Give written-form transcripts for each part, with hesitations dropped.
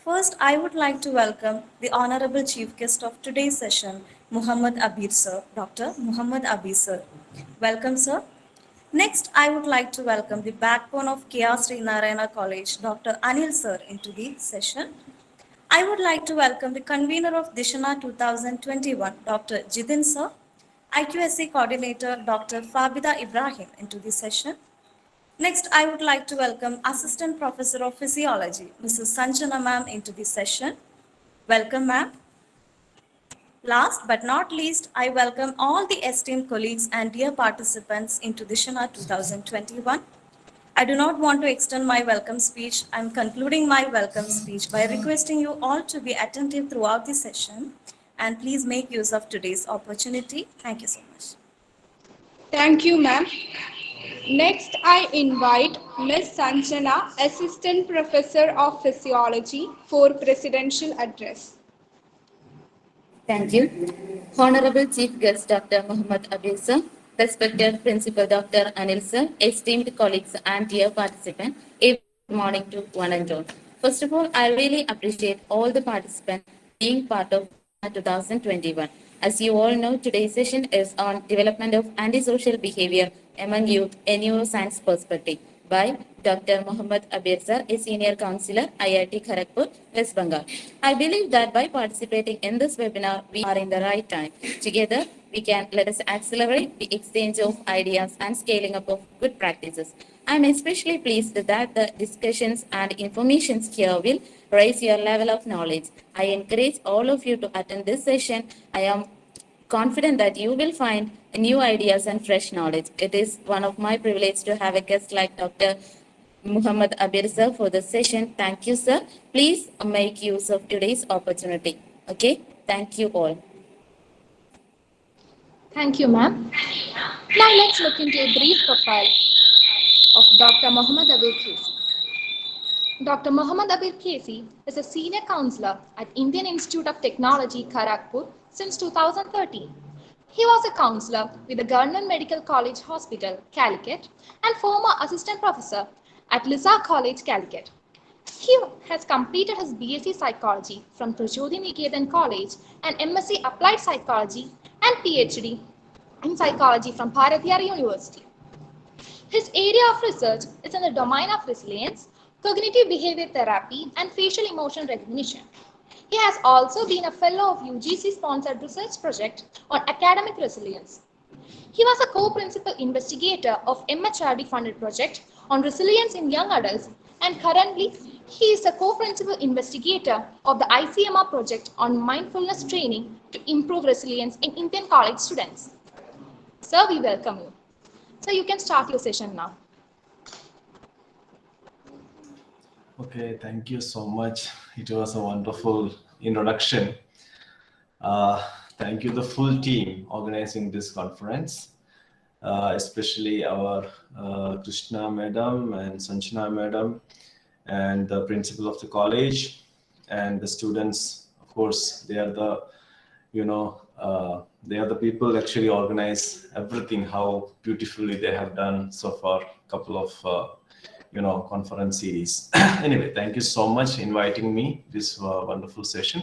First, I would like to welcome the Honorable Chief Guest of today's session, Muhammad Abir Sir, Dr. Muhammad Abir Sir. Welcome, sir. Next, I would like to welcome the backbone of K.R. Srinarayana College, Dr. Anil Sir, into the session. I would like to welcome the convener of Dishana 2021, Dr. Jidin Sir, IQSC coordinator, Dr. Fabida Ibrahim, into the session. Next, I would like to welcome Assistant Professor of Physiology, Mrs. Sanjana ma'am, into the session. Welcome, ma'am. Last but not least, I welcome all the esteemed colleagues and dear participants into Dishana 2021. I do not want to extend my welcome speech. I'm concluding my welcome speech by requesting you all to be attentive throughout the session and please make use of today's opportunity. Thank you so much. Thank you, ma'am. Next, I invite Ms. Sanjana, Assistant Professor of Physiology, for Presidential Address. Thank you. Honorable Chief Guest Dr. Muhammad Abir Sir, respected Principal Dr. Anil Sir, esteemed colleagues and dear participants, a good morning to one and all. First of all, I really appreciate all the participants being part of 2021. As you all know, today's session is on development of antisocial behavior among youth, a neuroscience perspective by Dr. Muhammad Abir Sir, a senior counselor, IIT Kharagpur, West Bengal. I believe that by participating in this webinar, we are in the right time. Together, let us accelerate the exchange of ideas and scaling up of good practices. I am especially pleased that the discussions and informations here will raise your level of knowledge. I encourage all of you to attend this session. I am confident that you will find new ideas and fresh knowledge. It is one of my privilege to have a guest like Dr. Muhammad Abir Sir for the session. Thank you, sir. Please make use of today's opportunity. Okay, thank you all. Thank you, ma'am. Now let's look into a brief profile of Dr. Muhammad Abir Kesi. Dr. Muhammad Abir Kesi is a senior counselor at Indian Institute of Technology, Kharagpur since 2013. He was a counselor with the Government Medical College Hospital, Calicut, and former assistant professor at Lisa College, Calicut. He has completed his BSc Psychology from Prajodi Niketan College and MSc Applied Psychology and PhD in Psychology from Bharatiyar University. His area of research is in the domain of resilience, cognitive behavior therapy, and facial emotion recognition. He has also been a fellow of UGC-sponsored research project on academic resilience. He was a co-principal investigator of MHRD-funded project on resilience in young adults, and currently he is a co-principal investigator of the ICMR project on mindfulness training to improve resilience in Indian college students. Sir, we welcome you. So you can start your session now. Okay, thank you so much. It was a wonderful introduction. Thank you, the full team organizing this conference, especially our Krishna madam and Sanjana madam, and the principal of the college, and the students. Of course, they are the, they are the people actually organize everything. How beautifully they have done so far. Couple of conference series. Anyway, thank you so much inviting me this wonderful session,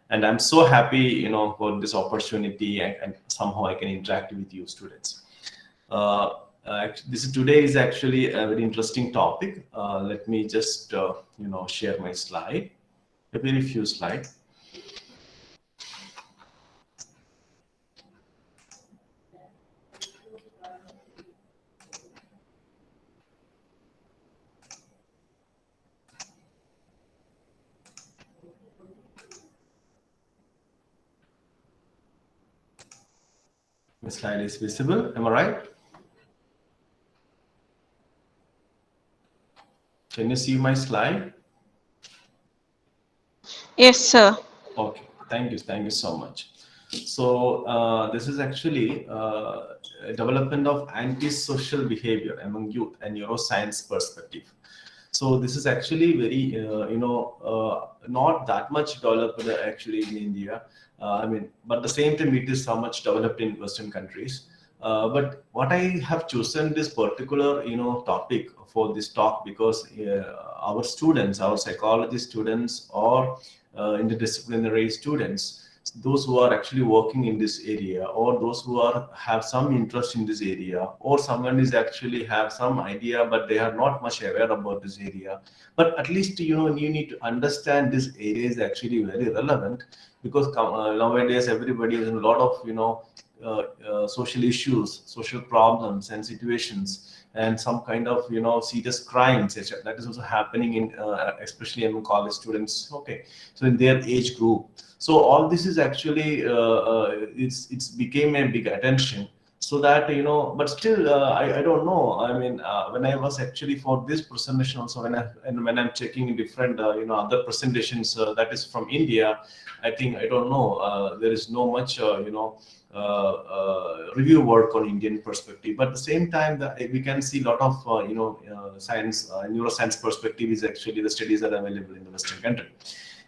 and I'm so happy for this opportunity, and somehow I can interact with you students. Today is actually a very interesting topic. Let me just share my slide, a very few slides. The slide is visible, am I right? Can you see my slide? Yes, sir. Okay, thank you so much. So this is actually a development of antisocial behavior among youth and neuroscience perspective. So this is actually very, not that much developed actually in India. But the same time, it is so much developed in Western countries. But what I have chosen this particular, topic for this talk because our students, our psychology students, or interdisciplinary students, those who are actually working in this area, or those who are have some interest in this area, or someone is actually have some idea but they are not much aware about this area. But at least you need to understand this area is actually very relevant because nowadays everybody is in a lot of social issues, social problems and situations, and some kind of serious crimes that is also happening in especially among college students. Okay, so in their age group. So all this is actually it's became a big attention. So that but still I don't know. I mean, when I was actually for this presentation also, when I'm checking different other presentations that is from India, I think I don't know. There is no much review work on Indian perspective, but at the same time, we can see a lot of science, neuroscience perspective is actually the studies are available in the Western country.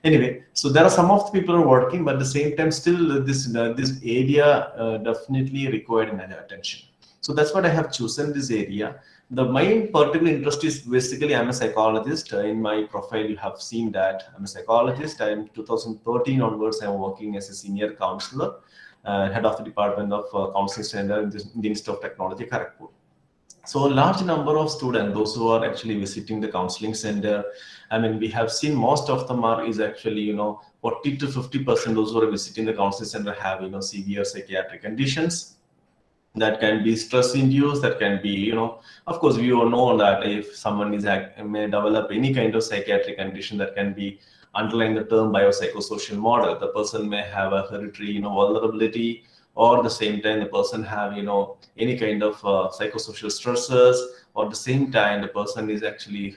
Anyway, so there are some of the people are working, but at the same time, still this area definitely required attention. So that's what I have chosen this area. The main particular interest is basically I'm a psychologist. In my profile, you have seen that I'm a psychologist. I'm 2013 onwards. I'm working as a senior counselor, head of the Department of Counseling Center in the Institute of Technology, Kharagpur. So a large number of students, those who are actually visiting the counseling center, I mean, we have seen most of them are is actually 40 to 50% those who are visiting the counseling center have severe psychiatric conditions. That can be stress induced, that can be of course we all know that if someone is may develop any kind of psychiatric condition, that can be underlying the term biopsychosocial model. The person may have a hereditary vulnerability, or the same time the person have any kind of psychosocial stressors, or the same time the person is actually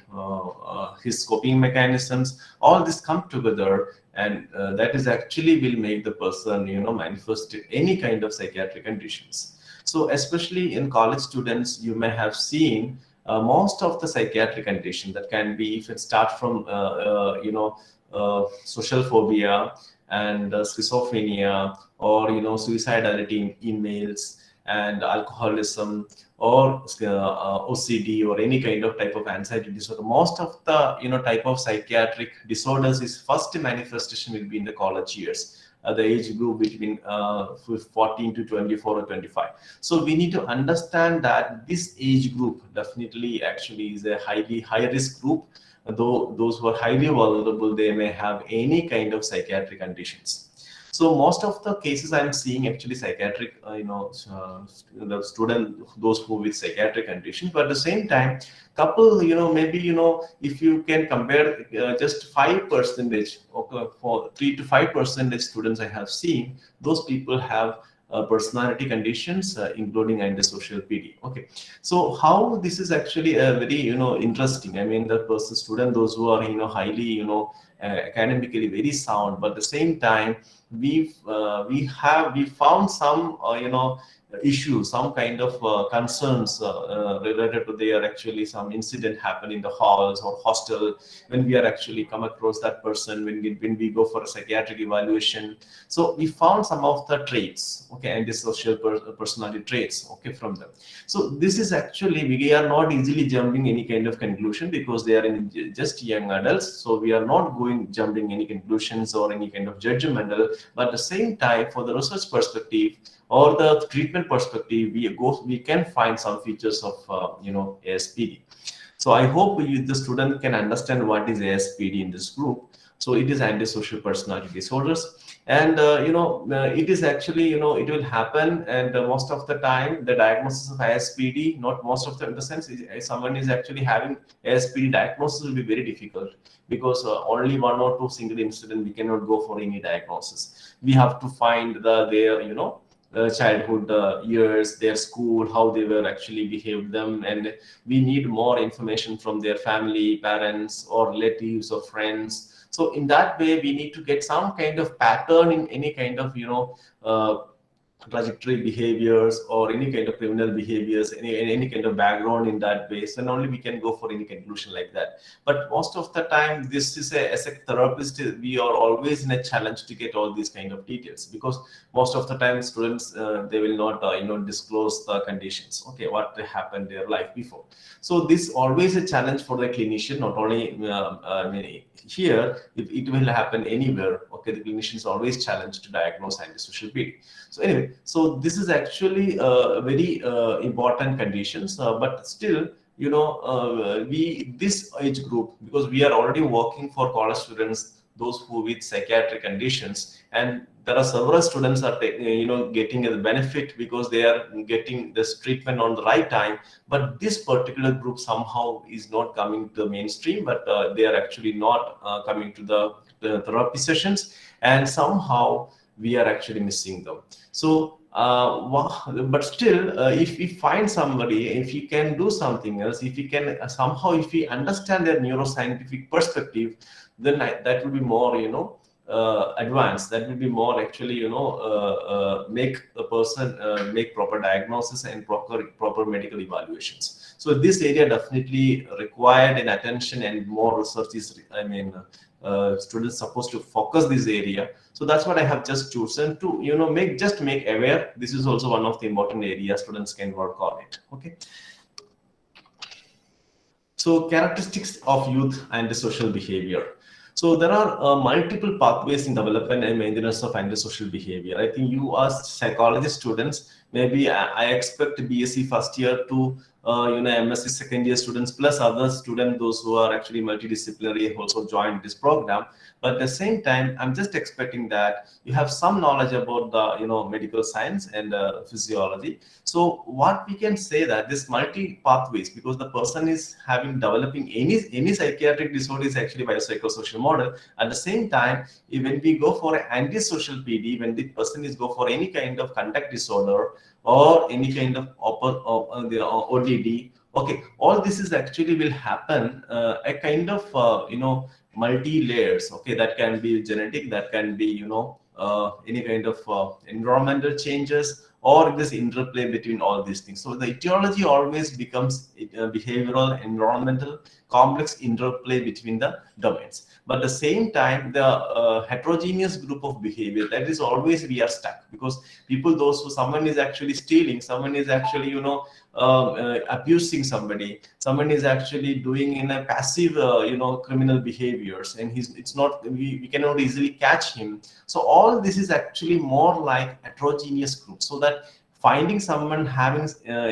his coping mechanisms, all this come together, and that is actually will make the person manifest any kind of psychiatric conditions. So especially in college students, you may have seen most of the psychiatric condition that can be, if it start from social phobia and schizophrenia, or suicidality in males, and alcoholism, or OCD, or any kind of type of anxiety disorder. Most of the type of psychiatric disorders is first manifestation will be in the college years, the age group between 14 to 24 or 25. So we need to understand that this age group definitely actually is a high risk group. Though those who are highly vulnerable, they may have any kind of psychiatric conditions. So most of the cases I'm seeing actually psychiatric, the student, those who with psychiatric conditions. But at the same time, couple, maybe if you can compare just 5%, okay, for 3 to 5% students I have seen, those people have personality conditions, including antisocial PD. Okay, so how this is actually a very interesting. I mean, the person student, those who are highly academically very sound, but at the same time we found some issues, some kind of concerns related to their actually some incident happen in the halls or hostel, when we are actually come across that person, when we go for a psychiatric evaluation. So we found some of the traits, okay, and the social personality traits, okay, from them. So this is actually, we are not easily jumping any kind of conclusion because they are in just young adults. So we are not jumping any conclusions or any kind of judgmental, but at the same time, for the research perspective or the treatment perspective, we can find some features of ASPD. So I hope the student can understand what is ASPD in this group. So it is antisocial personality disorders, and it is actually it will happen, and most of the time the diagnosis of ASPD, not most of the, in the sense if someone is actually having ASPD, diagnosis will be very difficult because only one or two single incident we cannot go for any diagnosis. We have to find their childhood years, their school, how they were actually behaved them, and we need more information from their family, parents, or relatives or friends. So in that way, we need to get some kind of pattern in any kind of trajectory behaviors or any kind of criminal behaviors, any kind of background in that base, then only we can go for any conclusion like that. But most of the time, this is as a therapist, we are always in a challenge to get all these kind of details, because most of the time students they will not disclose the conditions, okay, what happened their life before. So this always a challenge for the clinician, not only here, it will happen anywhere, okay. The clinician is always challenged to diagnose antisocial PD. So anyway, so this is actually very important conditions, but still, we this age group, because we are already working for college students, those who with psychiatric conditions, and there are several students are getting a benefit because they are getting this treatment on the right time. But this particular group somehow is not coming to the mainstream, but they are actually not coming to the therapy sessions, and somehow we are actually missing them. So but still, if we find somebody, if you can do something else, if you can somehow, if we understand their neuroscientific perspective, then that will be more advanced. That will be more actually make a person make proper diagnosis and proper medical evaluations. So this area definitely required an attention, and more research is, students supposed to focus this area. So that's what I have just chosen to make aware. This is also one of the important areas students can work on it, okay. So characteristics of youth and the social behavior. So there are multiple pathways in development and maintenance of antisocial behavior. I think you as psychology students, maybe I expect BSc first year to MSc second year students plus other students, those who are actually multidisciplinary, also joined this program. But at the same time, I'm just expecting that you have some knowledge about the medical science and physiology. So what we can say that this multi pathways, because the person is developing any psychiatric disorder is actually biopsychosocial model. At the same time, when we go for an antisocial PD, when the person is go for any kind of conduct disorder or any kind of ODD, okay, all this is actually will happen a kind of multi layers, okay. That can be genetic, that can be any kind of environmental changes, or this interplay between all these things. So the etiology always becomes behavioral, environmental, complex interplay between the domains. But at the same time, the heterogeneous group of behavior, that is always we are stuck, because someone is actually stealing, someone is actually abusing somebody, someone is actually doing in a passive criminal behaviors, and we cannot easily catch him. So all this is actually more like heterogeneous group, so that finding someone having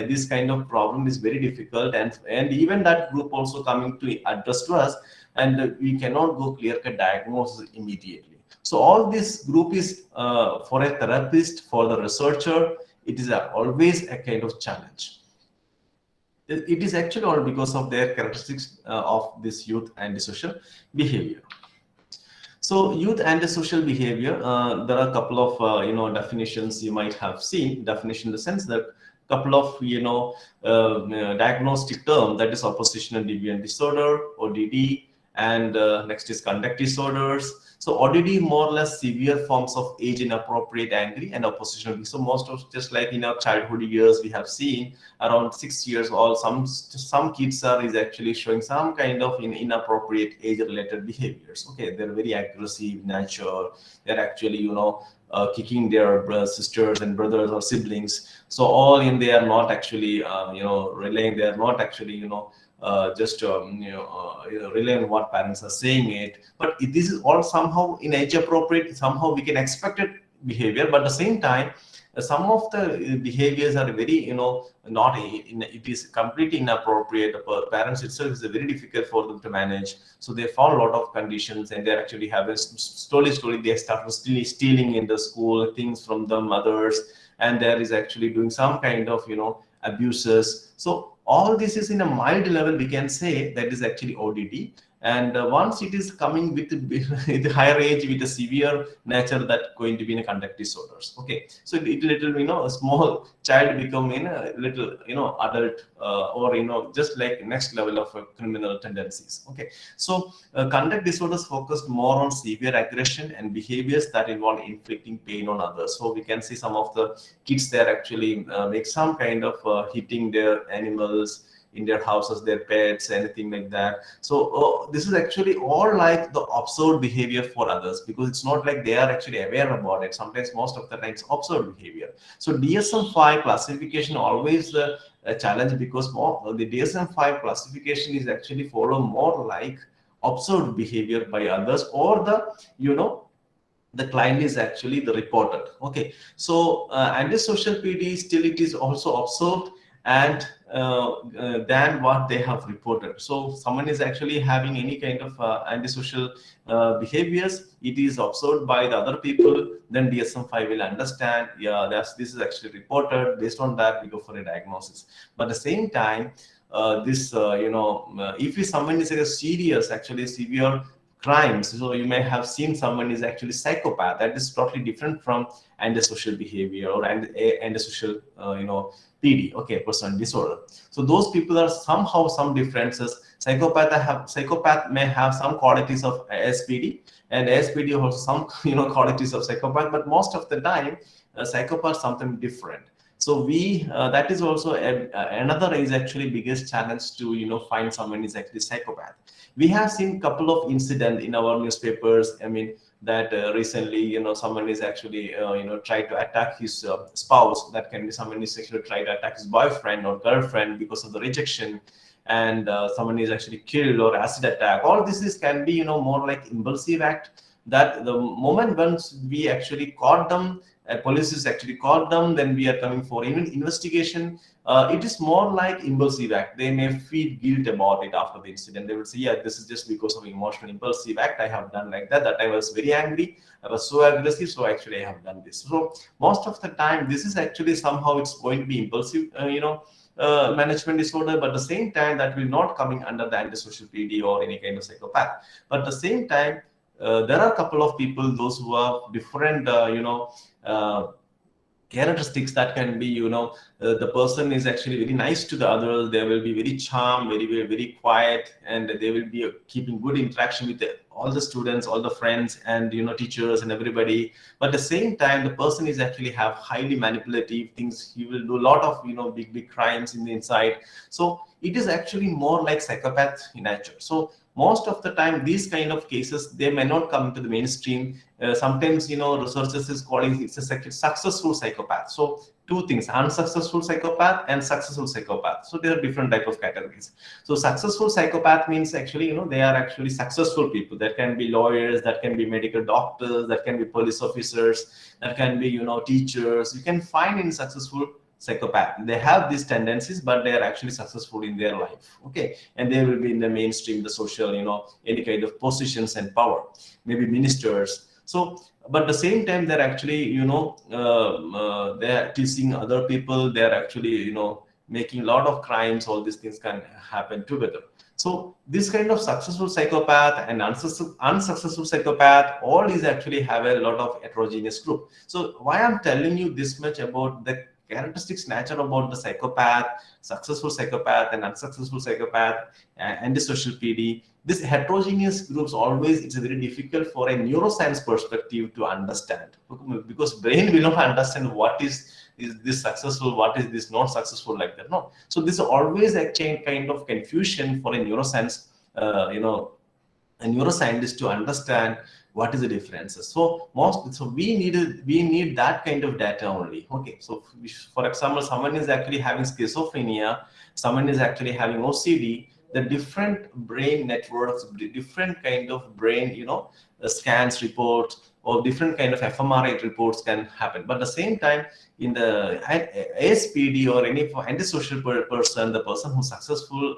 this kind of problem is very difficult, and even that group also coming to address to us, and we cannot go clear-cut diagnosis immediately. So all this group is for a therapist, for the researcher, it is always a kind of challenge. It is actually all because of their characteristics of this youth antisocial behavior. So youth antisocial behavior, there are a couple of definitions you might have seen. Definition in the sense that couple of diagnostic term, that is oppositional deviant disorder, ODD, and next is conduct disorders. So ODD, more or less severe forms of age inappropriate angry and oppositional. So most of, just like in our childhood years, we have seen around 6 years old, some kids is actually showing some kind of inappropriate age related behaviors. Okay, they're very aggressive nature. They're actually kicking their sisters and brothers or siblings. So all in, they are not actually relaying. They are not actually just rely on what parents are saying it. But this is all somehow in age appropriate. Somehow we can expect it behavior, but at the same time, some of the behaviors are very not it is completely inappropriate. Parents itself is very difficult for them to manage, so they fall a lot of conditions, and they're actually having slowly they start stealing in the school things from the mothers, and there is actually doing some kind of abuses. So all this is in a mild level, we can say that is actually ODD. And once it is coming with the higher age with a severe nature, that going to be in a conduct disorders. Okay, so it little, a small child become in a little, adult, or just like next level of criminal tendencies. Okay, so conduct disorders focused more on severe aggression and behaviors that involve inflicting pain on others. So we can see some of the kids there actually make some kind of hitting their animals in their houses, their pets, anything like that. So this is actually all like the observed behavior for others, because it's not like they are actually aware about it. Sometimes, most of the time, it's observed behavior. So DSM-5 classification always a challenge, because the DSM-5 classification is actually follow more like observed behavior by others, or the client is actually the reported. Okay, so antisocial PD still it is also observed and than what they have reported. So someone is actually having any kind of antisocial behaviors, it is observed by the other people, then DSM-5 will understand, yeah, this is actually reported. Based on that, we go for a diagnosis. But at the same time, if someone is a serious, actually severe crimes, so you may have seen someone is actually psychopath. That is totally different from antisocial behavior or antisocial PD, okay, personality disorder. So those people are somehow some differences. Psychopath may have some qualities of ASPD, and ASPD also some qualities of psychopath, but most of the time psychopath something different. So that is also another is actually biggest challenge to find someone is actually psychopath. We have seen couple of incidents in our newspapers. I mean that recently someone is actually tried to attack his spouse. That can be someone is actually tried to attack his boyfriend or girlfriend because of the rejection, and someone is actually killed or acid attack. All this can be more like impulsive act, that the moment once we actually caught them, police is actually caught them, then we are coming for even investigation. It is more like impulsive act. They may feel guilt about it after the incident. They will say, yeah, this is just because of emotional impulsive act. I have done like that. That I was very angry. I was so aggressive. So actually I have done this. So most of the time, this is actually somehow it's going to be impulsive, management disorder. But at the same time, that will not coming under the antisocial PD or any kind of psychopath. But at the same time, there are a couple of people, those who have different, characteristics. That can be the person is actually very nice to the others. They will be very charm, very, very, very quiet, and they will be keeping good interaction with all the students, all the friends, and teachers and everybody. But at the same time, the person is actually have highly manipulative things. He will do a lot of big crimes in the inside. So it is actually more like psychopath in nature. So most of the time, these kind of cases, they may not come to the mainstream. Sometimes, researchers is calling it a successful psychopath. So two things: unsuccessful psychopath and successful psychopath. So there are different type of categories. So successful psychopath means actually, they are actually successful people. That can be lawyers, that can be medical doctors, that can be police officers, that can be, teachers. You can find in successful psychopath, they have these tendencies, but they are actually successful in their life. Okay, and they will be in the mainstream, the social, any kind of positions and power, maybe ministers. So but at the same time, they're actually they're teasing other people. They're actually making a lot of crimes. All these things can happen together. So this kind of successful psychopath and unsuccessful psychopath, all is actually have a lot of heterogeneous group. So why I'm telling you this much about the characteristics nature about the psychopath, successful psychopath and unsuccessful psychopath, and the social PD, this heterogeneous groups, always it's very difficult for a neuroscience perspective to understand, because brain will not understand what is this successful, what is this not successful, like that. No, so this is always a kind of confusion for a neuroscience, a neuroscientist to understand what is the differences. So we need that kind of data only. Okay, so for example, someone is actually having schizophrenia, someone is actually having OCD, the different brain networks, different kind of brain scans reports, or different kind of fMRI reports can happen. But at the same time, in the ASPD or any antisocial person, the person who's successful,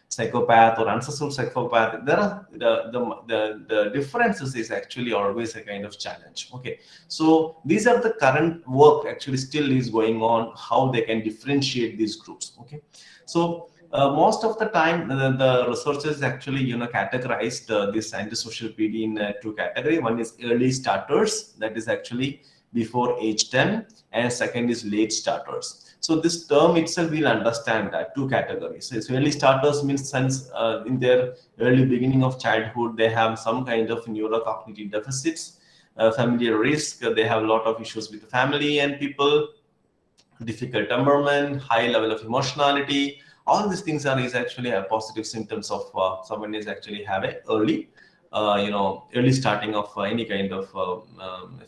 psychopath or unsuccessful psychopath, there are the differences is actually always a kind of challenge. Okay, so these are the current work actually still is going on, how they can differentiate these groups. Okay, so Most of the time, the researchers actually, categorized this antisocial PD in two categories. One is early starters, that is actually before age 10, and second is late starters. So this term itself, we'll understand that two categories. So early starters means since in their early beginning of childhood, they have some kind of neurocognitive deficits, familiar risk, they have a lot of issues with the family and people, difficult temperament, high level of emotionality. All these things is actually a positive symptoms of someone is actually have a early, early starting of any kind of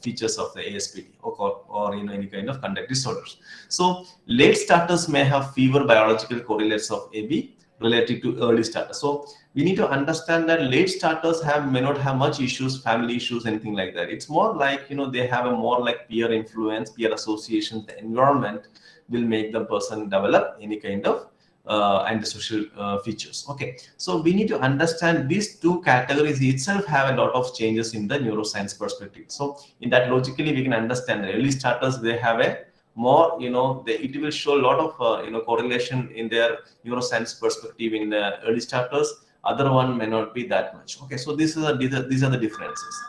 features of the ASPD or any kind of conduct disorders. So late starters may have fewer biological correlates of AB related to early starters. So we need to understand that late starters may not have much issues, family issues, anything like that. It's more like, they have a more like peer influence, peer associations, the environment will make the person develop any kind of antisocial features. Okay, so we need to understand these two categories itself have a lot of changes in the neuroscience perspective. So in that logically we can understand the early starters, they have a more, it will show a lot of correlation in their neuroscience perspective in the early starters. Other one may not be that much. Okay, so these are the differences.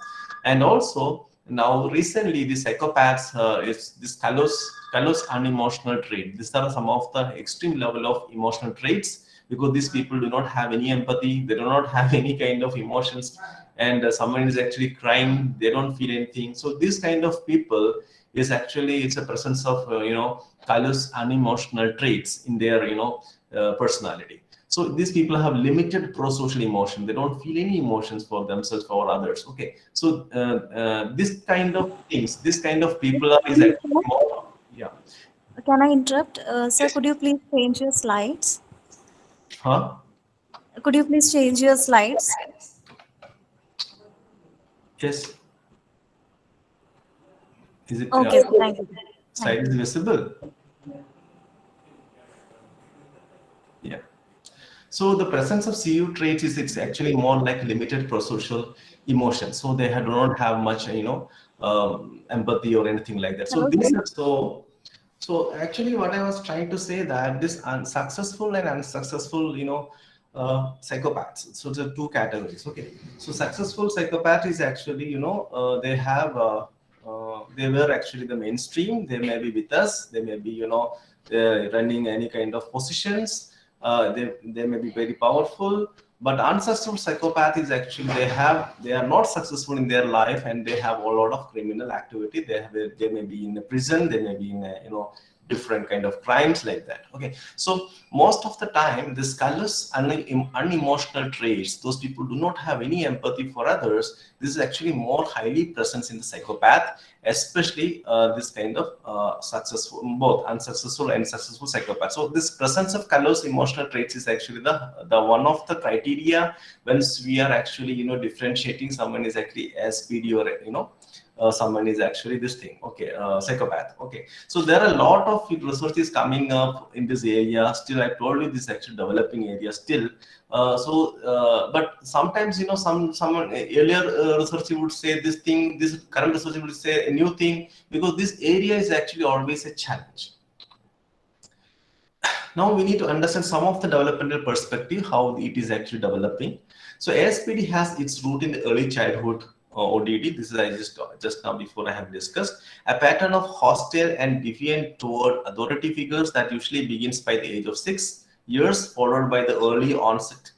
And also now recently the psychopaths is this callous unemotional trait. These are some of the extreme level of emotional traits, because these people do not have any empathy, they do not have any kind of emotions, and someone is actually crying, they don't feel anything. So this kind of people is actually, it's a presence of callous unemotional traits in their personality. So these people have limited pro-social emotion. They don't feel any emotions for themselves or others. Okay, so this kind of things, this kind of people is actually more, yeah. Can I interrupt? Sir, Yes. could you please change your slides? Huh? Could you please change your slides? Yes. Is it Okay, sir, thank you. Thank slide you. is visible? Yeah. So the presence of CU traits is, it's actually more like limited prosocial emotion. So they do not have much, empathy or anything like that. So Hello, this sir. is so actually what I was trying to say, that this unsuccessful and unsuccessful, psychopaths. So the two categories. Okay. So successful psychopath is actually, they were actually the mainstream. They may be with us. They may be, running any kind of positions. They may be very powerful, but unsuccessful psychopath is actually, they are not successful in their life, and they have a lot of criminal activity. They may be in a prison, they may be in a, different kind of crimes like that. Okay, so most of the time this callous unemotional traits, those people do not have any empathy for others. This is actually more highly present in the psychopath, especially this kind of successful, both unsuccessful and successful psychopath. So this presence of callous emotional traits is actually the one of the criteria once we are actually differentiating someone is actually SPD or someone is actually this thing. Okay, psychopath. Okay, so there are a lot of research is coming up in this area. Still, I told you, this is actually developing area still. But sometimes someone earlier researcher would say this thing, this current researcher would say a new thing, because this area is actually always a challenge. Now we need to understand some of the developmental perspective, how it is actually developing. So ASPD has its root in the early childhood ODD. This is I just now before I have discussed a pattern of hostile and defiant toward authority figures that usually begins by the age of 6 years, followed by the early onset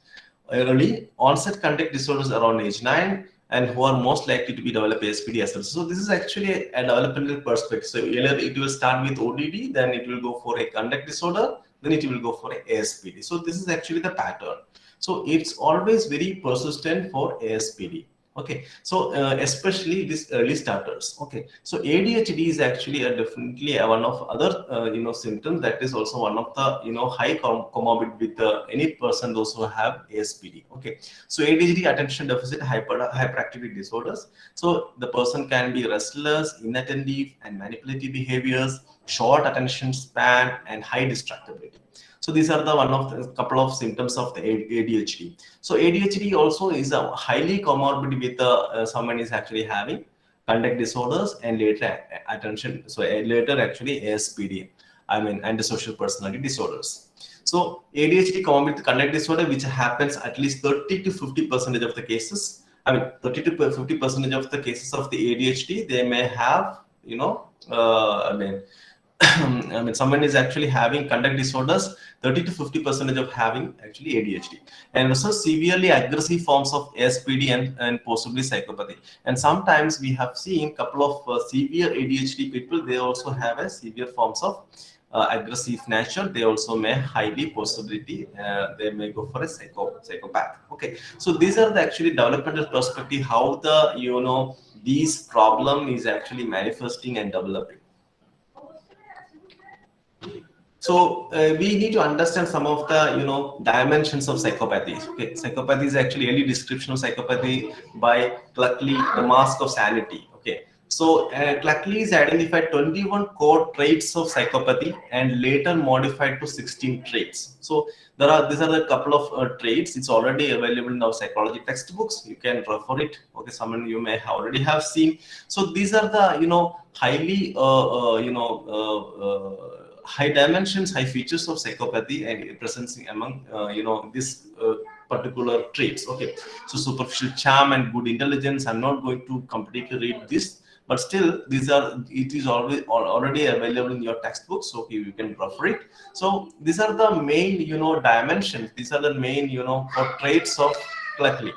conduct disorders around age 9, and who are most likely to be develop ASPD as well. So this is actually a developmental perspective. So either it will start with ODD, then it will go for a conduct disorder, then it will go for a ASPD. So this is actually the pattern. So it's always very persistent for ASPD. Okay, so especially these early starters. Okay, so ADHD is actually definitely one of other symptoms that is also one of the high comorbid with any person those who have ASPD. Okay, so ADHD, attention deficit hyperactivity disorders. So the person can be restless, inattentive, and manipulative behaviors, short attention span, and high distractibility. So these are the one of the couple of symptoms of the ADHD. So ADHD also is a highly comorbid with someone is actually having conduct disorders and later attention. So later actually ASPD, I mean antisocial personality disorders. So ADHD combined with conduct disorder, which happens at least 30 to 50% of the cases. I mean, 30 to 50% of the cases of the ADHD, they may have, I mean, someone is actually having conduct disorders, 30 to 50% of having actually ADHD, and also severely aggressive forms of SPD and possibly psychopathy. And sometimes we have seen a couple of severe ADHD people, they also have a severe forms of aggressive nature. They also may highly possibility they may go for a psychopath. Okay, so these are the actually developmental perspective how the these problem is actually manifesting and developing. So we need to understand some of the dimensions of psychopathy. Okay, psychopathy is actually early description of psychopathy by Cluckley, the mask of sanity. Okay, so Cluckley is identified 21 core traits of psychopathy and later modified to 16 traits. So these are the couple of traits. It's already available in our psychology textbooks. You can refer it. Okay, someone you may already have seen. So these are the highly high dimensions, high features of psychopathy and presencing among this particular traits. Okay, so superficial charm and good intelligence. I'm not going to completely read this, but still it is already available in your textbook, so you can refer it. So these are the main dimensions. These are the main traits of Cluckley.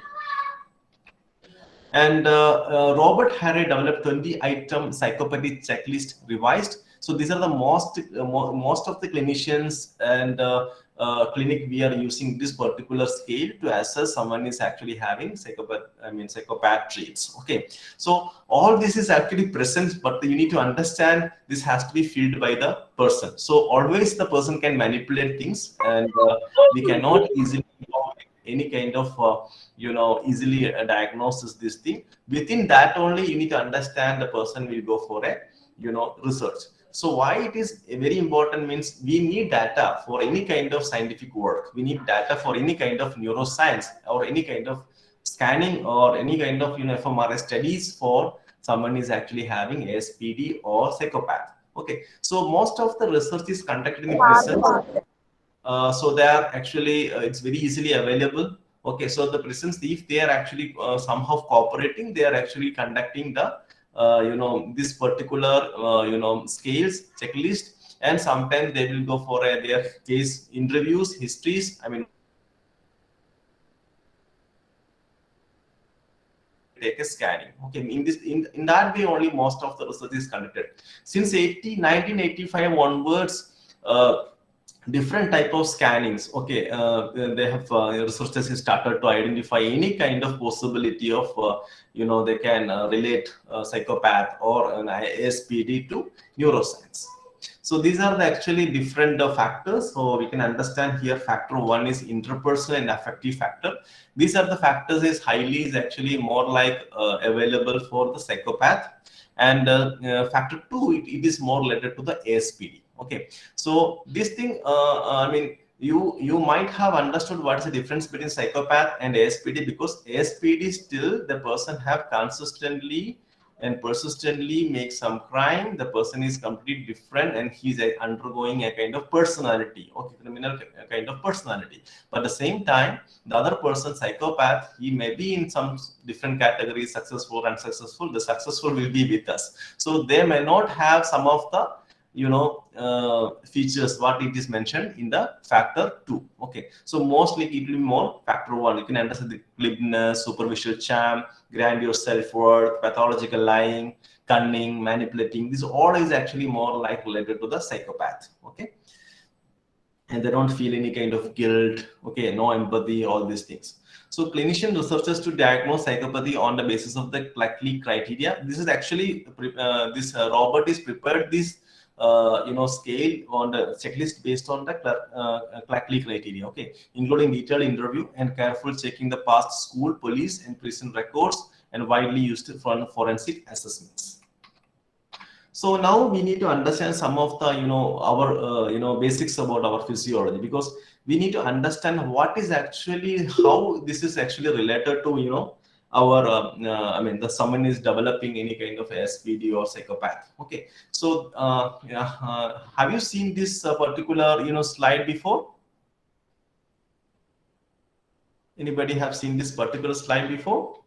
And Robert Harry developed 20-item psychopathy checklist revised. So these are the most of the clinicians and clinic we are using this particular scale to assess someone is actually having psychopath traits. Okay, so all this is actually present, but you need to understand this has to be filled by the person. So always the person can manipulate things, and we cannot easily any kind of easily diagnose this thing. Within that only you need to understand the person will go for a research. So why it is very important means we need data for any kind of scientific work. We need data for any kind of neuroscience or any kind of scanning or any kind of fMRI studies for someone is actually having ASPD or psychopath. Okay, so most of the research is conducted in the prisons. So they are actually it's very easily available. Okay, so the prisons, if they are actually somehow cooperating, they are actually conducting the this particular scales checklist, and sometimes they will go for their case interviews, histories. I mean, take a scanning. Okay, in that way only most of the research is conducted. Since 1985 onwards, different type of scannings. Okay, they have researchers started to identify any kind of possibility of they can relate psychopath or an ASPD to neuroscience. So these are the actually different factors. So we can understand here factor 1 is interpersonal and affective factor. These are the factors is actually more like available for the psychopath, and factor 2 it is more related to the ASPD. Okay, so this thing I mean you might have understood what is the difference between psychopath and ASPD, because ASPD still the person have consistently and persistently make some crime. The person is completely different and he's undergoing a kind of personality, okay, criminal kind of personality. But at the same time, the other person, psychopath, he may be in some different categories, successful, unsuccessful. The successful will be with us, so they may not have some of the features what it is mentioned in the factor 2. Okay, so mostly it will be more factor 1. You can understand the glibness, superficial charm, grandiose self-worth, pathological lying, cunning, manipulating. This all is actually more like related to the psychopath. Okay, and they don't feel any kind of guilt. Okay, no empathy, all these things. So clinician researchers to diagnose psychopathy on the basis of the Cluckley criteria. This is actually Robert is prepared this scale on the checklist based on the Cluckley criteria, okay, including detailed interview and careful checking the past school, police, and prison records, and widely used for forensic assessments. So now we need to understand some of the our basics about our physiology, because we need to understand what is actually how this is actually related to our someone is developing any kind of SPD or psychopath. Okay, so have you seen this particular slide before? Anybody have seen this particular slide before?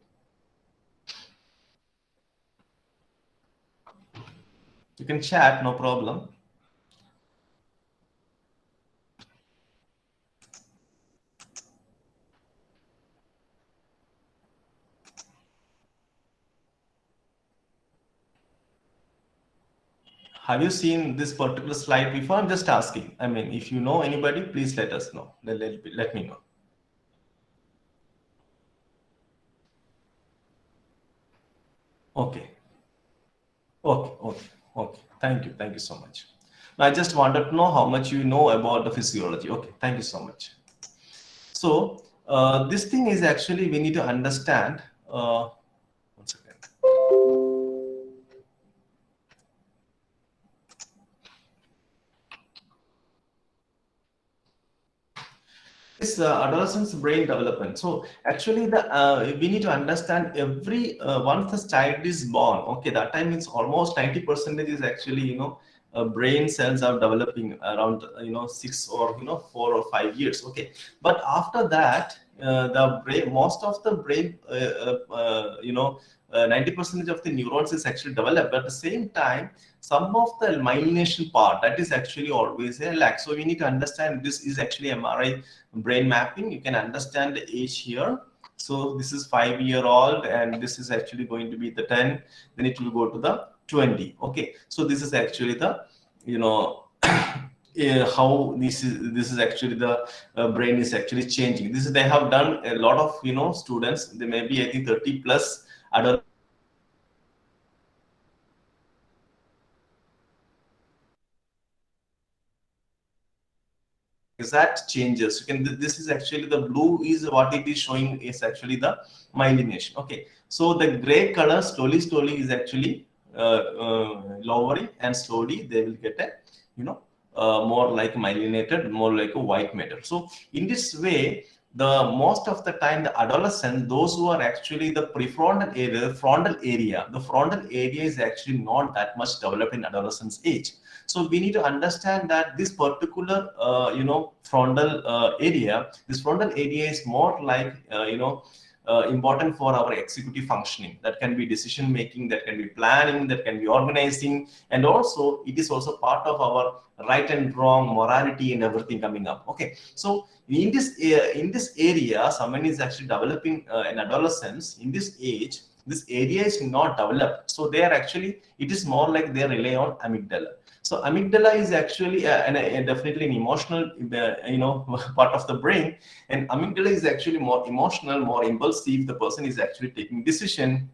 You can chat, no problem. Have you seen this particular slide before? I'm just asking. I mean, if you know anybody, please let us know. Let me know. Okay. Okay. Thank you so much. I just wanted to know how much you know about the physiology. Okay, thank you so much. So this thing is actually we need to understand. One second. This adolescence brain development. So actually, we need to understand every once the child is born. Okay, that time it's almost 90% is actually brain cells are developing around 6 or 4 or 5 years. Okay, but after that the brain, most of the brain 90% of the neurons is actually developed. But at the same time, some of the myelination part that is actually always a lack. So we need to understand this is actually MRI brain mapping. You can understand the age here. So this is 5-year-old, and this is actually going to be the 10. Then it will go to the 20. Okay, so this is actually the how this is actually the brain is actually changing. This is they have done a lot of students. They may be I think 30 plus adult. Exact changes. You can. This is actually the blue is what it is showing is actually the myelination. Okay, so the gray color slowly is actually lowering, and slowly they will get a more like myelinated, more like a white matter. So in this way, the most of the time the adolescent, those who are actually the prefrontal area, the frontal area is actually not that much developed in adolescence age. So we need to understand that this particular frontal area, this frontal area is more like important for our executive functioning. That can be decision making, that can be planning, that can be organizing, and also it is also part of our right and wrong, morality, and everything coming up. Okay, so in this area, someone is actually developing an adolescence in this age. This area is not developed, so they are actually, it is more like they rely on amygdala. So amygdala is actually definitely an emotional, part of the brain, and amygdala is actually more emotional, more impulsive. The person is actually taking decision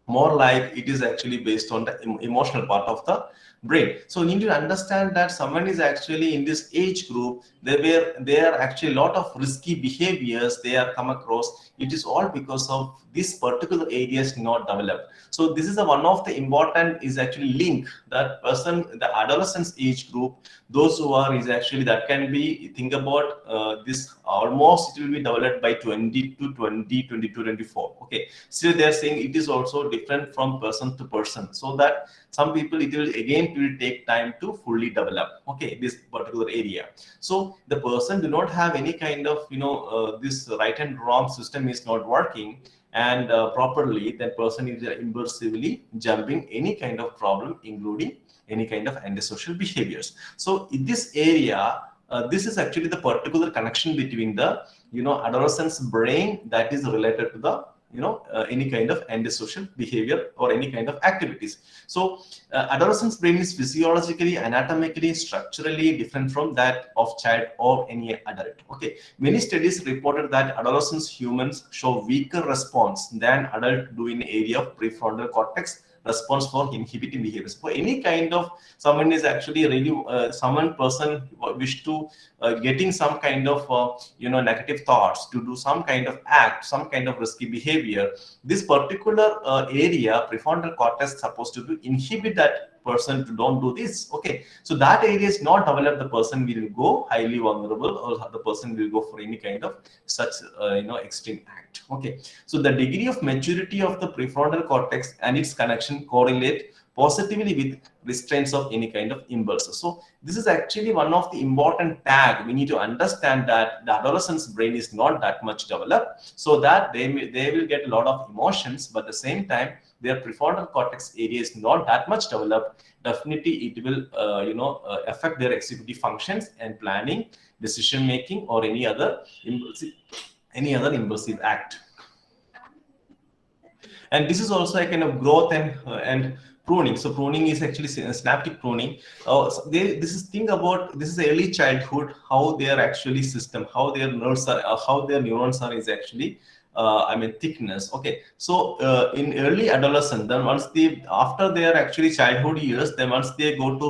more like it is actually based on the emotional part of the brain. So you need to understand that someone is actually in this age group, there are actually a lot of risky behaviors they are come across. It is all because of this particular areas not developed. So this is the one of the important is actually link that person, the adolescence age group, those who are is actually that can be think about this almost it will be developed by 20 to 20, 22, 24. Okay, still they are saying it is also different from person to person, so that some people it will take time to fully develop, okay, this particular area. So the person do not have any kind of this right and wrong system is not working and properly, that person is impulsively jumping any kind of problem, including any kind of antisocial behaviors. So in this area, this is actually the particular connection between the adolescent's brain that is related to the any kind of antisocial behavior or any kind of activities. So adolescent's brain is physiologically, anatomically, structurally different from that of child or any adult. Okay, many studies reported that adolescents humans show weaker response than adult do in area of prefrontal cortex response for inhibiting behaviors. For any kind of someone is actually really someone person wish to getting some kind of negative thoughts to do some kind of act, some kind of risky behavior, this particular area prefrontal cortex is supposed to inhibit that person to don't do this. Okay, so that area is not developed, the person will go highly vulnerable, or the person will go for any kind of such extreme act. Okay, so the degree of maturity of the prefrontal cortex and its connection correlate positively with restraints of any kind of impulses. So this is actually one of the important tag. We need to understand that the adolescent's brain is not that much developed, so that they will get a lot of emotions, but at the same time their prefrontal cortex area is not that much developed. Definitely it will affect their executive functions and planning, decision making, or any other impulsive act. And this is also a kind of growth and pruning. So pruning is actually synaptic pruning. This is early childhood, how their actually system, how their nerves are, how their neurons are is actually thickness. Okay, so in early adolescence, then after their actually childhood years, then once they go to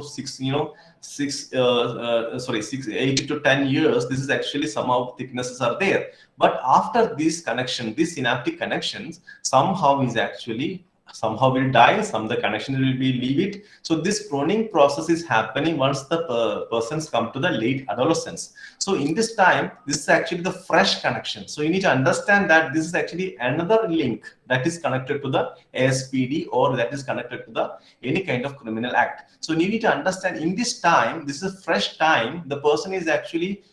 8 to 10 years, this is actually somehow thicknesses are there. But after this connection, these synaptic connections somehow will die, the connection will be leave it. So this pruning process is happening once the persons come to the late adolescence. So in this time, this is actually the fresh connection. So you need to understand that this is actually another link that is connected to the ASPD, or that is connected to the any kind of criminal act. So you need to understand in this time, this is a fresh time, the person is actually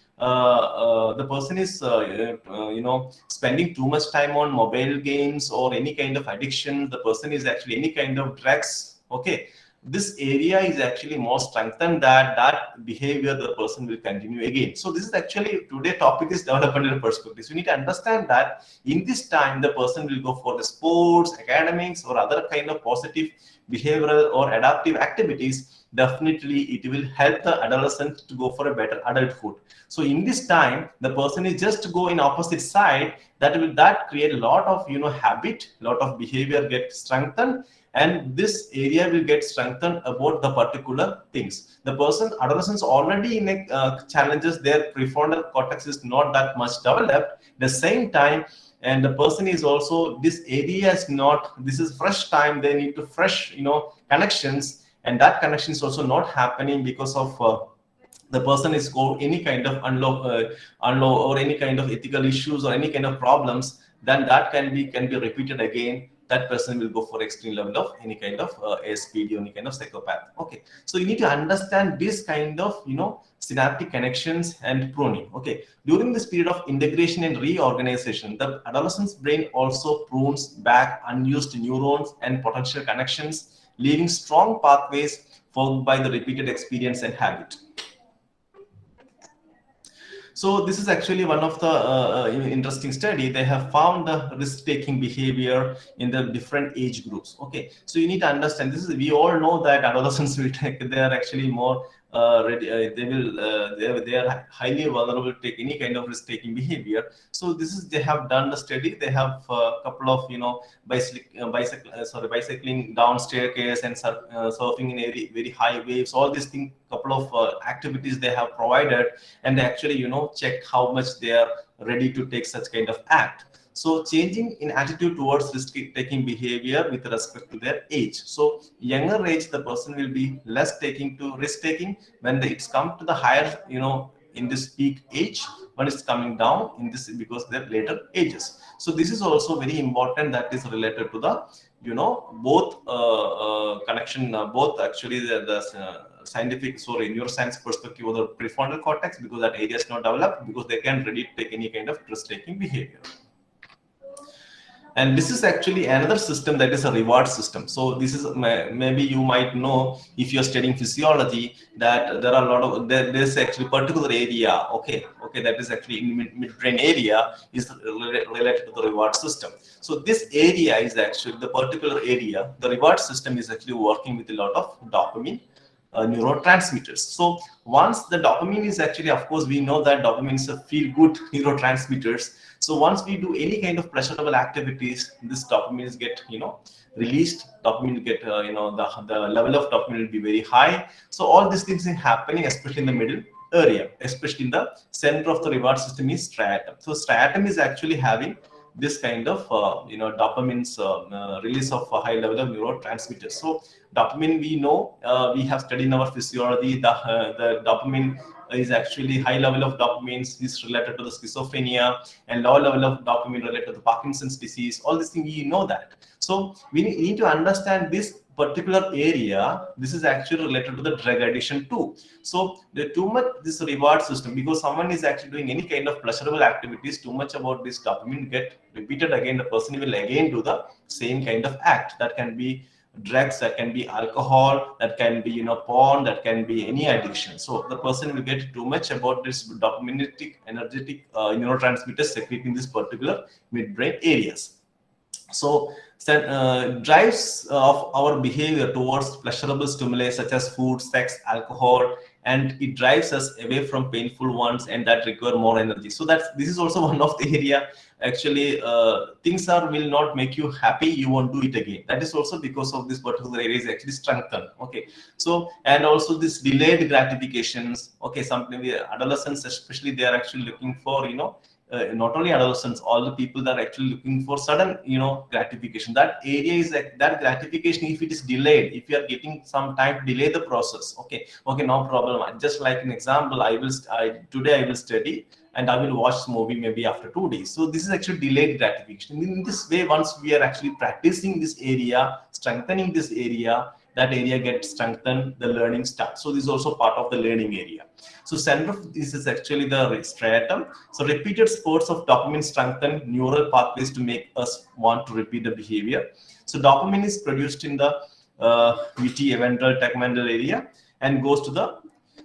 spending too much time on mobile games or any kind of addiction. The person is actually any kind of drugs. Okay, this area is actually more strengthened, that behavior the person will continue again. So this is actually today topic is developmental perspective. So you need to understand that in this time the person will go for the sports, academics, or other kind of positive behavioral or adaptive activities. Definitely it will help the adolescent to go for a better adulthood. So in this time, the person is just to go in opposite side, that create a lot of habit, lot of behavior get strengthened, and this area will get strengthened about the particular things. The adolescents already in challenges, their prefrontal cortex is not that much developed. The same time, and the person is also, this area is not, this is fresh time, they need to fresh connections, and that connection is also not happening because of the person is any kind of unlock or any kind of ethical issues or any kind of problems, then that can be repeated again. That person will go for extreme level of any kind of ASPD or any kind of psychopath. Okay, so you need to understand this kind of synaptic connections and pruning. Okay, during this period of integration and reorganization, the adolescent's brain also prunes back unused neurons and potential connections, leaving strong pathways formed by the repeated experience and habit. So this is actually one of the interesting study. They have found the risk-taking behavior in the different age groups. Okay, so you need to understand this. We all know that adolescents will take. They are actually more they are highly vulnerable to take any kind of risk-taking behavior. So they have done the study. They have a couple of bicycling down staircase and surfing in very high waves. All these things, couple of activities they have provided, and they actually check how much they are ready to take such kind of act. So changing in attitude towards risk-taking behavior with respect to their age. So younger age, the person will be less risk-taking. When it's come to the higher, in this peak age, when it's coming down in this because they're later ages. So this is also very important, that is related to the, both connection, both actually the scientific, neuroscience perspective of the prefrontal cortex, because that area is not developed, because they can ready to take any kind of risk-taking behavior. And this is actually another system, that is a reward system. So this is, maybe you might know if you're studying physiology, that there are a lot of, there's actually particular area, okay, that is actually in midbrain area is related to the reward system. So this area is actually the particular area, the reward system is actually working with a lot of dopamine neurotransmitters. So once the dopamine is actually, of course, we know that dopamine is a feel-good neurotransmitters. So once we do any kind of pleasurable activities, this dopamine is get released. Dopamine get the level of dopamine will be very high. So all these things are happening, especially in the middle area, especially in the center of the reward system is striatum. So striatum is actually having this kind of dopamine's release of a high level of neurotransmitters. So dopamine, we know, we have studied in our physiology, the dopamine is actually high level of dopamine is related to the schizophrenia, and low level of dopamine related to the Parkinson's disease. All these things, you know that. So we need to understand this particular area. This is actually related to the drug addiction too. So the too much this reward system, because someone is actually doing any kind of pleasurable activities, too much about this dopamine get repeated again, the person will again do the same kind of act. That can be drugs, that can be alcohol, that can be porn, that can be any addiction. So the person will get too much about this dopaminergic energetic neurotransmitters secreting this particular midbrain areas. So drives of our behavior towards pleasurable stimuli such as food, sex, alcohol, and it drives us away from painful ones and that require more energy. So this is also one of the area. Actually, things will not make you happy, you won't do it again. That is also because of this particular area is actually strengthened. Okay, so and also this delayed gratifications. Okay, something adolescents especially, they are actually looking for not only adolescents, all the people that are actually looking for sudden gratification. That area is that gratification, if it is delayed, if you are getting some time to delay the process, okay, no problem. Just like an example, today I will study and I will watch the movie maybe after 2 days. So this is actually delayed gratification. In this way, once we are actually practicing this area, strengthening this area, that area gets strengthened, the learning starts. So this is also part of the learning area. So center of this is actually the striatum. So repeated spurts of dopamine strengthen neural pathways to make us want to repeat the behavior. So dopamine is produced in the VT ventral tegmental area and goes to the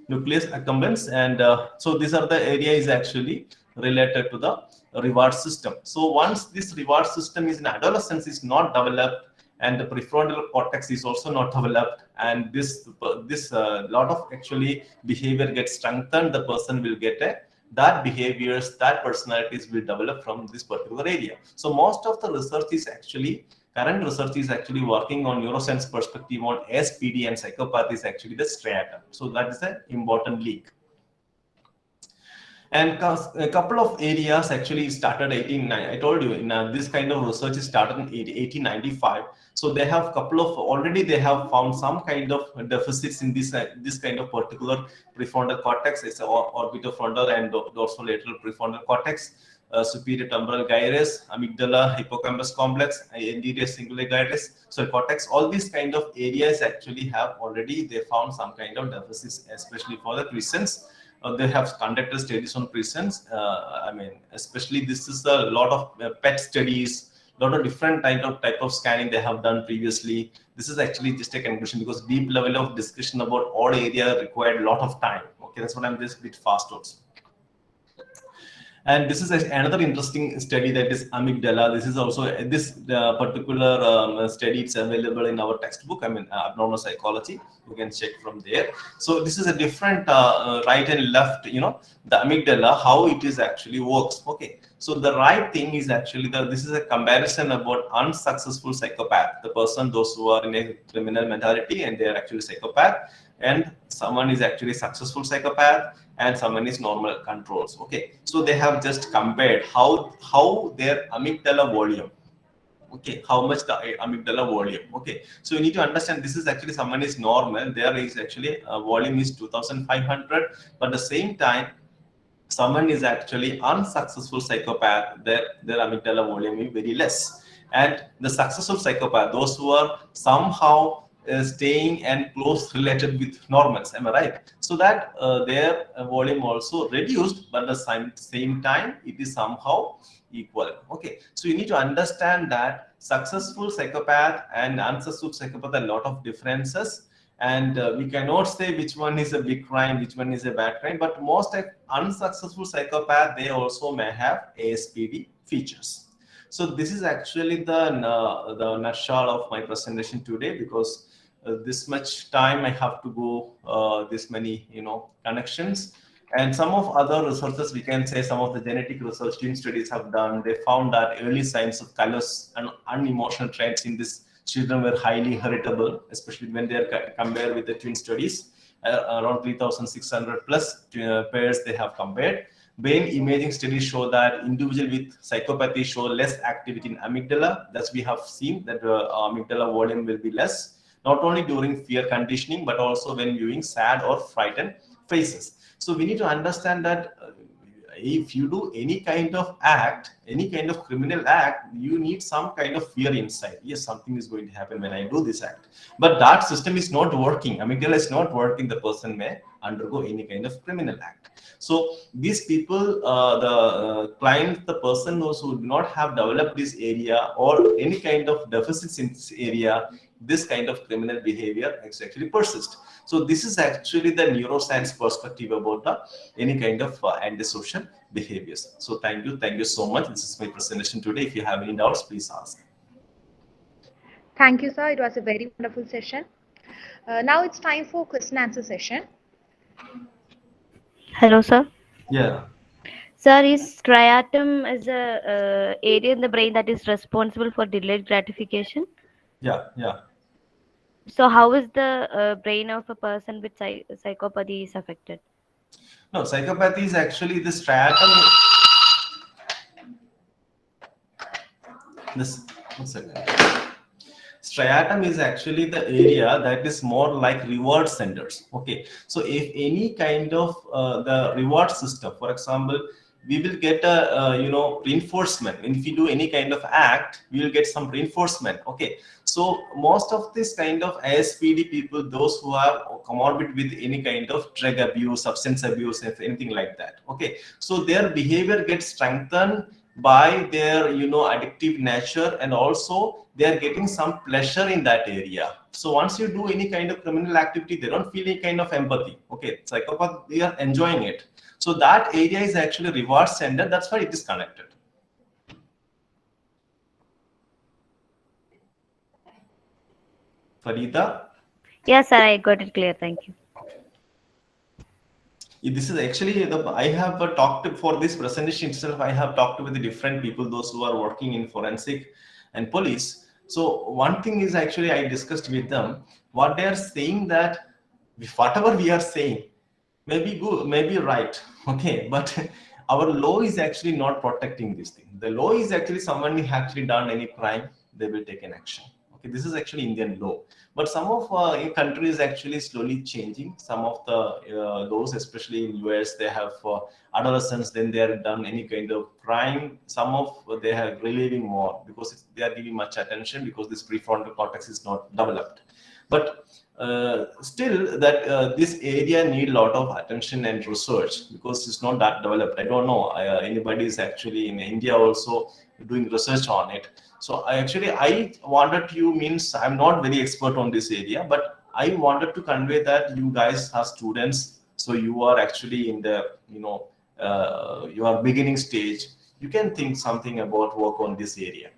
nucleus accumbens, and so these are the area is actually related to the reward system. So once this reward system is in adolescence is not developed, and the prefrontal cortex is also not developed, and this lot of actually behavior gets strengthened, the person will get that behaviors, that personalities will develop from this particular area. So most of the research is actually, current research is actually working on neuroscience perspective on SPD, and psychopath is actually the striatum. So that is an important link. And a couple of areas actually started I told you, this kind of research is started in 1895. So they have already they have found some kind of deficits in this kind of particular prefrontal cortex. It's orbitofrontal and dorsolateral prefrontal cortex, superior temporal gyrus, amygdala, hippocampus complex, anterior cingulate gyrus, so cortex. All these kind of areas actually have already they found some kind of deficits, especially for the prisons. They have conducted studies on prisons. Especially this is a lot of PET studies, lot of different type of scanning they have done previously. This is actually just a conclusion, because deep level of discussion about all area required a lot of time. Okay, that's what I'm just a bit fast also. And this is another interesting study, that is amygdala. This is also this particular study. It's available in our textbook. Abnormal psychology. You can check from there. So this is a different right and left. The amygdala, how it is actually works. Okay. So the right thing is actually this is a comparison about unsuccessful psychopath. The person, those who are in a criminal mentality and they are actually psychopath, and someone is actually successful psychopath, and someone is normal controls. Okay, so they have just compared how their amygdala volume, okay, how much the amygdala volume. Okay, so you need to understand, this is actually someone is normal, there is actually volume is 2500, but at the same time someone is actually unsuccessful psychopath, their amygdala volume is very less. And the successful psychopath, those who are somehow staying and close related with normals, am I right? So that their volume also reduced, but at the same time it is somehow equal. Okay, so you need to understand that successful psychopath and unsuccessful psychopath, a lot of differences, and we cannot say which one is a big crime, which one is a bad crime, but most unsuccessful psychopath, they also may have ASPD features. So this is actually the nutshell of my presentation today, because this much time I have to go this many connections. And some of other researchers, we can say some of the genetic research twin studies have done. They found that early signs of callous and unemotional traits in these children were highly heritable, especially when they are compared with the twin studies. Around 3,600 plus pairs they have compared. Brain imaging studies show that individuals with psychopathy show less activity in amygdala. Thus, we have seen that amygdala volume will be less, not only during fear conditioning, but also when viewing sad or frightened faces. So we need to understand that if you do any kind of act, any kind of criminal act, you need some kind of fear inside. Yes, something is going to happen when I do this act. But that system is not working. Amygdala is not working. The person may undergo any kind of criminal act. So these people, the client, the person, those who do not have developed this area or any kind of deficits in this area, this kind of criminal behavior actually persists. So this is actually the neuroscience perspective about the any kind of antisocial behaviors. So thank you so much. This is my presentation today. If you have any doubts, please ask. Thank you, sir. It was a very wonderful session. Now it's time for question and answer session. Hello, sir. Yeah. Sir, is striatum is a area in the brain that is responsible for delayed gratification? Yeah. So, how is the brain of a person with psychopathy is affected? No, psychopathy is actually the striatum. This, one second. Striatum is actually the area that is more like reward centers. Okay, so if any kind of the reward system, for example, we will get a reinforcement. If you do any kind of act, we will get some reinforcement. Okay, so most of this kind of ASPD people, those who are comorbid with any kind of drug abuse, substance abuse, if anything like that. Okay, so their behavior gets strengthened by their addictive nature, and also they are getting some pleasure in that area. So once you do any kind of criminal activity, they don't feel any kind of empathy. Okay, psychopath, they are enjoying it. So that area is actually reward center. That's why it is connected. Farida? Yes, sir, I got it clear. Thank you. This is actually I have talked for this presentation itself. I have talked with the different people, those who are working in forensic and police. So one thing is actually I discussed with them what they are saying, that whatever we are saying may be good, may be right, okay, but our law is actually not protecting this thing. The law is actually someone who actually done any crime, they will take an action. Okay, this is actually Indian law. But some of countries actually slowly changing. Some of the laws, especially in US, they have adolescents. Then they are done any kind of crime. Some of they are relieving more because they are giving much attention because this prefrontal cortex is not developed. But still, that this area need a lot of attention and research because it's not that developed. I don't know anybody is actually in India also doing research on it. So I wanted to means I'm not very expert on this area, but I wanted to convey that you guys are students, so you are actually in the your beginning stage. You can think something about work on this area.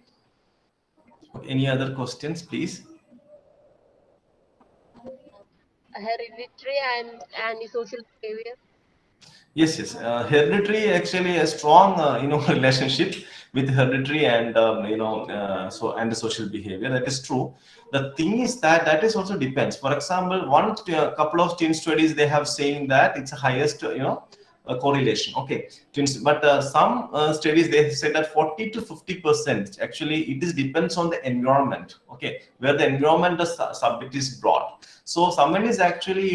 Any other questions, please? Hereditary and antisocial behavior. Yes. Hereditary actually a strong relationship with hereditary and and the social behavior. That is true. The thing is that is also depends. For example, couple of teen studies they have saying that it's the highest correlation. Okay, but some studies they say that 40 to 50% actually it is depends on the environment. Okay, where the environment the subject is brought. So someone is actually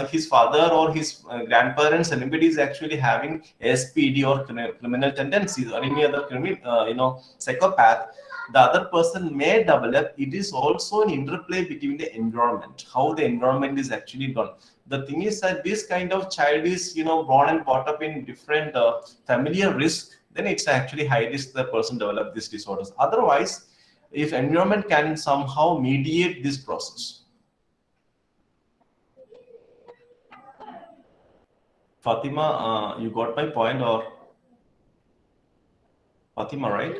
his father or his grandparents, anybody is actually having SPD or criminal tendencies or any other criminal psychopath, the other person may develop. It is also an interplay between the environment, how the environment is actually done. The thing is that this kind of child is born and brought up in different familiar risk, then it's actually high risk the person develop these disorders. Otherwise, if environment can somehow mediate this process. Fatima, you got my point, or Fatima, right?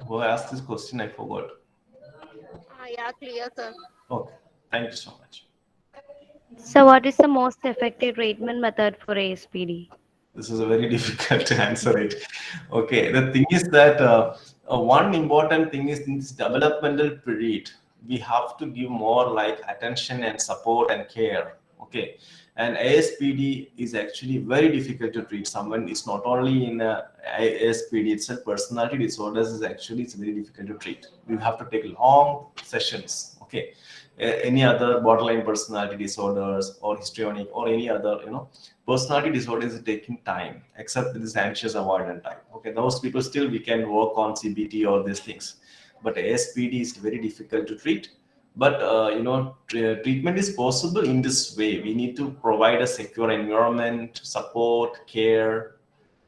Who asked this question? I forgot. Yeah, clear, sir. Okay, thank you so much. So, what is the most effective treatment method for ASPD? This is a very difficult to answer it. Okay, the thing is that one important thing is in this developmental period, we have to give more like attention and support and care. Okay, and ASPD is actually very difficult to treat. Someone is not only in ASPD itself, personality disorders is actually it's very difficult to treat. You have to take long sessions. Okay, any other borderline personality disorders or histrionic or any other, personality disorders is taking time, except this anxious avoidant type. Okay, those people still we can work on CBT or these things, but ASPD is very difficult to treat. But treatment is possible in this way. We need to provide a secure environment, support, care,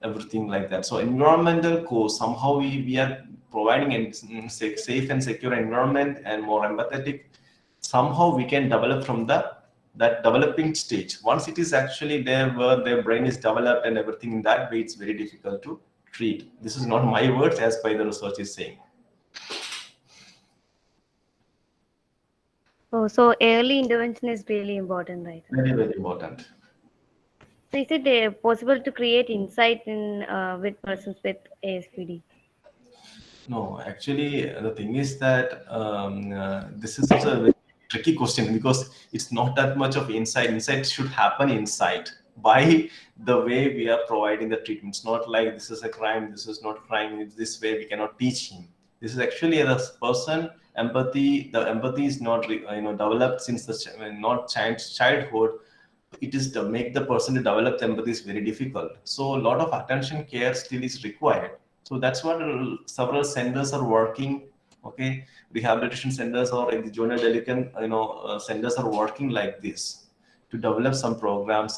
everything like that. So environmental course, somehow we are providing a safe and secure environment and more empathetic. Somehow we can develop from that developing stage. Once it is actually there where their brain is developed and everything in that way, it's very difficult to treat. This is not my words, as by the research is saying. Oh, so early intervention is really important, right? Very, very important. So is it possible to create insight in with persons with ASPD? No, actually, the thing is that this is also a very tricky question, because it's not that much of insight. Insight should happen inside by the way we are providing the treatment. It's not like this is a crime, this is not crime, it's this way we cannot teach him. This is actually a person empathy. The empathy is not developed since the not childhood. It is to make the person to develop the empathy is very difficult. So a lot of attention care still is required. So that's what several centers are working. Okay, rehabilitation centers or the junior delinquent centers are working like this to develop some programs,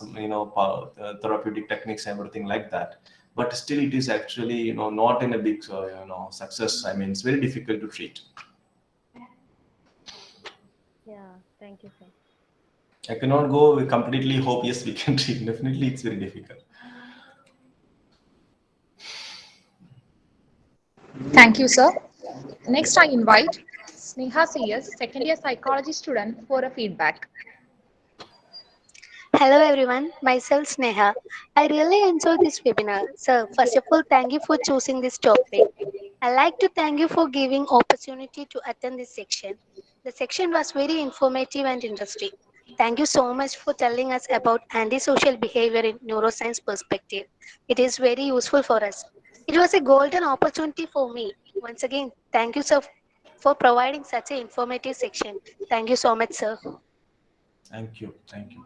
therapeutic techniques, everything like that. But still, it is actually not in a big success. I mean, it's very difficult to treat. Yeah, thank you, sir. I cannot go completely hope yes we can treat. Definitely, it's very difficult. Thank you, sir. Next, I invite Sneha CS, second year psychology student, for a feedback. Hello everyone, myself Sneha. I really enjoyed this webinar. So first of all, thank you for choosing this topic. I'd like to thank you for giving opportunity to attend this section. The section was very informative and interesting. Thank you so much for telling us about antisocial behavior in neuroscience perspective. It is very useful for us. It was a golden opportunity for me. Once again, thank you sir for providing such an informative section. Thank you so much, sir. Thank you. Thank you.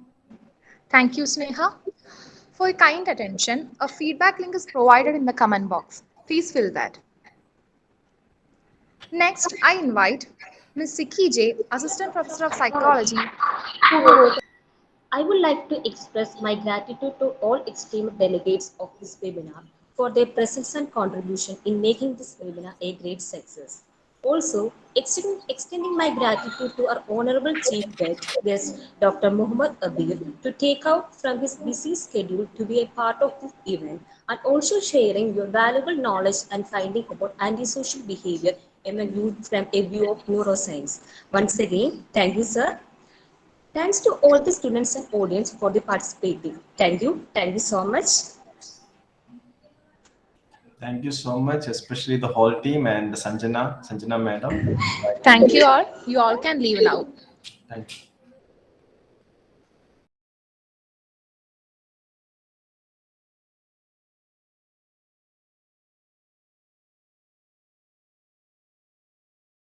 Thank you, Sneha. For your kind attention, a feedback link is provided in the comment box. Please fill that. Next, I invite Ms. Sikhi J, Assistant Professor of Psychology. I would like to express my gratitude to all esteemed delegates of this webinar for their presence and contribution in making this webinar a great success. Also, extending my gratitude to our Honorable Chief Guest, Dr. Muhammad Abir, to take out from his busy schedule to be a part of this event, and also sharing your valuable knowledge and finding about antisocial behavior among youth from a view of neuroscience. Once again, thank you, sir. Thanks to all the students and audience for the participating. Thank you. Thank you so much. Thank you so much, especially the whole team and Sanjana madam. Thank you all. You all can leave now. Thank you.